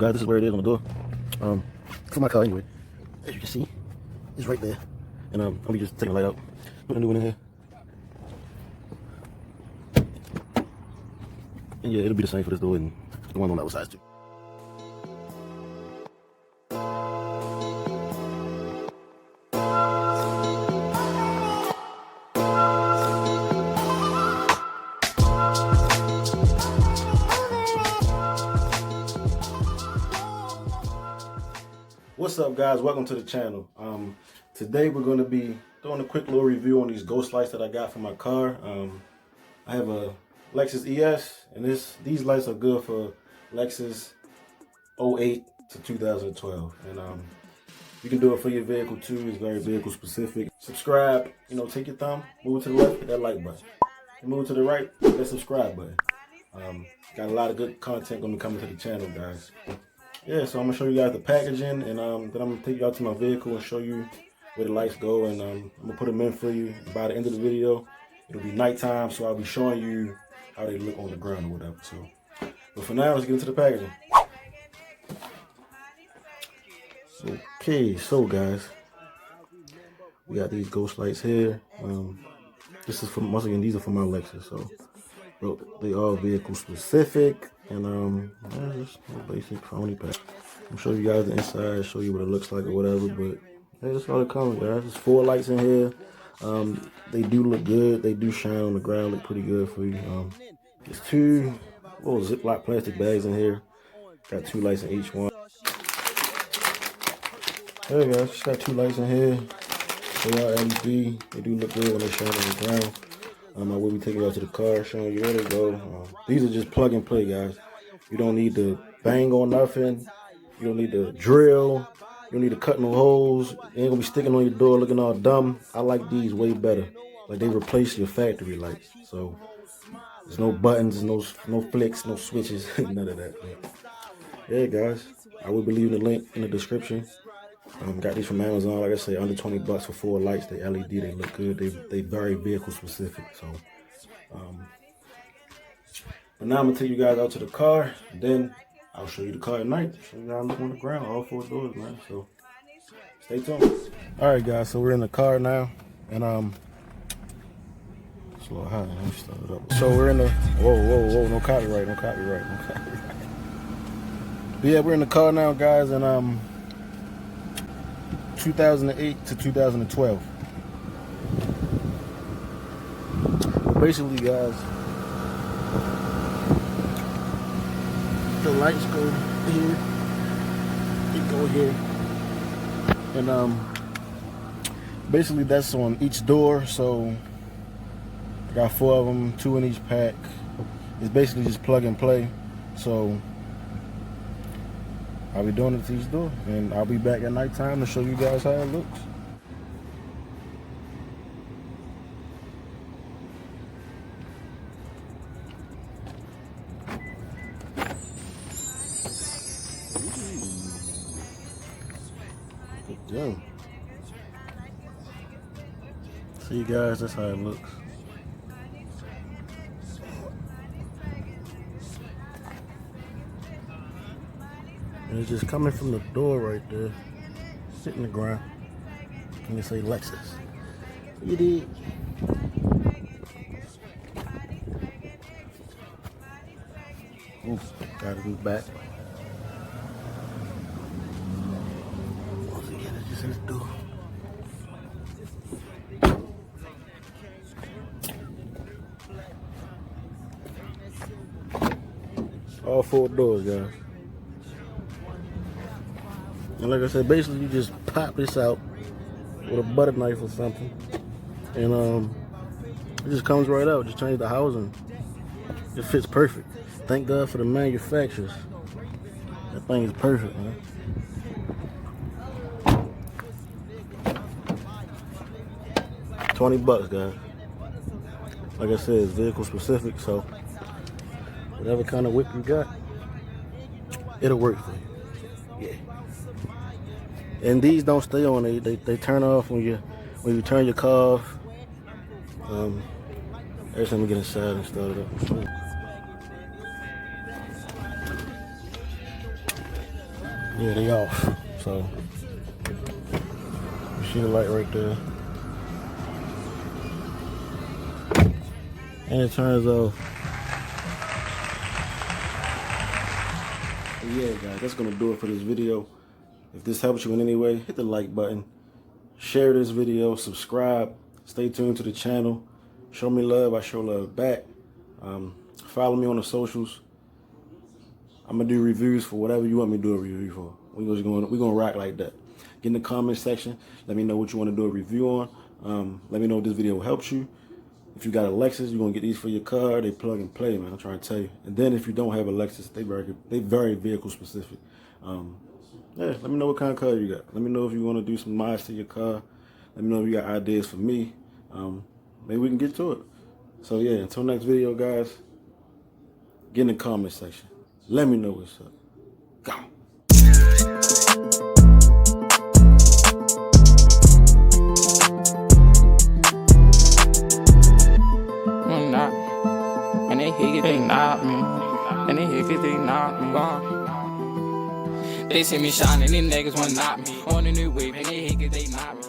Guys, this is where it is on the door. For my car anyway. As you can see, it's right there. And I'll be just taking the light out. Put a new one in here. And yeah, it'll be the same for this door and the one on the other side too. What's up, guys? Welcome to the channel. Today we're going to be doing a quick little review on these ghost lights that I got for my car. I have a Lexus ES, and these lights are good for Lexus 08 to 2012. And you can do it for your vehicle too. It's very vehicle specific. Subscribe, take your thumb, move to the left, hit that like button. Move to the right, hit that subscribe button. Got a lot of good content going to be coming to the channel, guys. Yeah, so I'm going to show you guys the packaging, and then I'm going to take you out to my vehicle and show you where the lights go, and I'm going to put them in for you. By the end of the video, it'll be nighttime, so I'll be showing you how they look on the ground or whatever. So, but for now, let's get into the packaging. Okay, so guys, we got these ghost lights here. This is from, once again, these are from my Lexus, so they are vehicle specific. And just a basic phony pack. I'll show you guys the inside, show you what it looks like or whatever, but hey, that's all it comes, guys. There's 4 lights in here. They do look good. They do shine on the ground, look pretty good for you. There's 2 little Ziploc plastic bags in here. Got 2 lights in each one. Hey guys, just got 2 lights in here. They are LED. They do look good when they shine on the ground. I will be taking you out to the car, showing you where they go. These are just plug and play, guys. You don't need to bang on nothing. You don't need to drill. You don't need to cut no holes. They ain't gonna be sticking on your door looking all dumb. I like these way better. Like, they replace your factory lights. So there's no buttons, no flicks, no switches, none of that. Yeah, guys. I will be leaving the link in the description. Got these from Amazon, like I say, under 20 bucks for 4 lights. They LED, they look good. They very vehicle specific. So, but now I'm gonna take you guys out to the car. Then I'll show you the car at night. Show you guys look on the ground, all 4 doors, man. So stay tuned. All right, guys. So we're in the car now, and it's a little hot. Let me start it up. So we're in the whoa, no copyright. But yeah, we're in the car now, guys, and 2008 to 2012. Basically, guys, the lights go here, they go here, and basically that's on each door. So I got 4 of them, 2 in each pack. It's basically just plug and play. So I'll be doing it to each door, and I'll be back at nighttime to show you guys how it looks. Good job. See, guys, that's how it looks. And it's just coming from the door right there, sitting the ground. And you say Lexus. You did. Oof, gotta be back. Once again, it's just in the door. All 4 doors, guys. And like I said, basically you just pop this out with a butter knife or something, and it just comes right out. Just change the housing. It fits perfect. Thank God for the manufacturers. That thing is perfect, man. $20, guys. Like I said, it's vehicle specific, so whatever kind of whip you got, it'll work for you. Yeah. And these don't stay on. They turn off when you turn your car off. Every time we get inside and start it up. Yeah, they off. So you see the light right there. And it turns off. But yeah, guys, that's gonna do it for this video. If this helps you in any way, hit the like button, share this video, subscribe, stay tuned to the channel. Show me love, I show love back. Follow me on the socials. I'm gonna do reviews for whatever you want me to do a review for. We're gonna rock like that. Get in the comment section. Let me know what you want to do a review on. Let me know if this video helps you. If you got a Lexus, you're gonna get these for your car. They plug and play, man. I'm trying to tell you. And then if you don't have a Lexus, they very vehicle specific. Yeah, let me know what kind of car you got. Let me know if you want to do some mods to your car. Let me know if you got ideas for me. Maybe we can get to it. So yeah, until next video, guys, get in the comment section. Let me know what's up. Go. And they hit it, they knock me. And they hit it, they knock me. They see me shining, these niggas wanna knock me. On the new wave, and they hit it, they knock me.